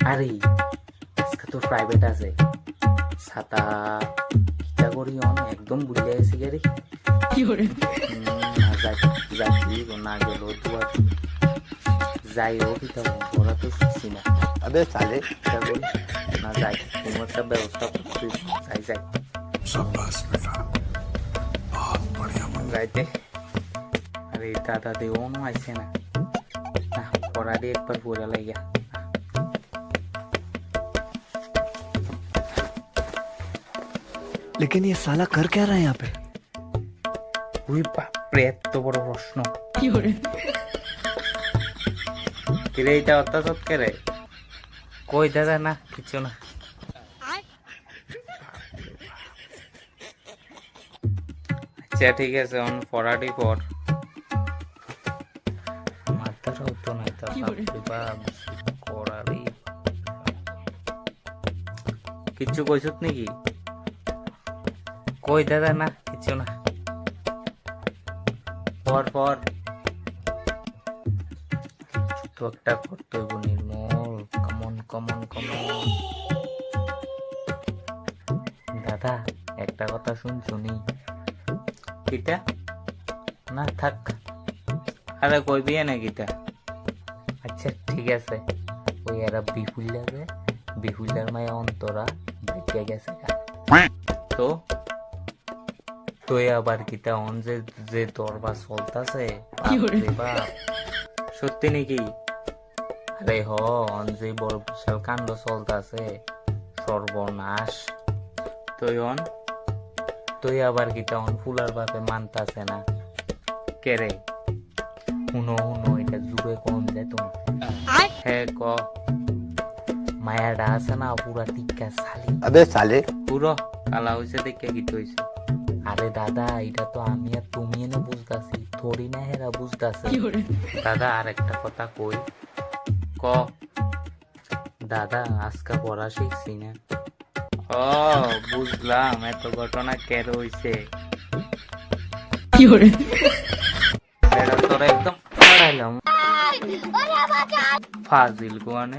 আরে আজকে তো প্রাইভেট আছে ছাতা কিটা করি একদম বুঝে গেছি রে না যাই যাই না গেল যাই হোক এটা ওরা তো শিখছি না अबे साले না যাই কোনো একটা ব্যবস্থা করতে যাই शाबाश बेटा बहुत बढ़िया যাইতে আরে দাদা দেও আইছে না না পড়া দিয়ে একবার পড়া লাগিয়া लेकिन ये साला कर क्या रहा है यहाँ पे ওই বাপরে এত বড় প্রশ্ন কিরে এটা অত্যাচার করে কই দাদা না কিছু না আচ্ছা ঠিক আছে অন পড়াটি পর আমার দ্বারা হতো না তা করারই কিছু কইছত নাকি কই দাদা না কিছু না পর পর তো একটা করতে হইব নির্মল কমন কমন কমন দাদা একটা কথা শুনছুনি কিটা না থাক আরে কইবি না কিটা আচ্ছা ঠিক আছে ওই এরা বিহুলার মায়া অন্তরা ভাগ্যে গেছে তো তুই আবার কিটা অন যে দরবার চলতাছে সত্যি নাকি আরে হ অন যে বড় বিশাল কাণ্ড চলতাছে সর্বনাশ তুই আবার কিটা অন ফুলার বাপে মানতাছে না কেরে হুনো এটা যুগে কম যায় তোমার হ্যাঁ ক মায়াডা আছে না পুরা টিকা সালি अबे साले পুরো কালা হয়েছে দেখে কি হয়েছে আরে দাদা এটা তো আমি আর তুমি না বুঝতাছি থোড়ি না হেরা বুঝতাছে দাদা আর একটা কথা কই ক দাদা আজকে পড়া শিখছি না ও বুঝলাম এত ঘটনা কেন হইছে এটা তোরা একদম পড়াইলাম ফাজিল কোয়ানে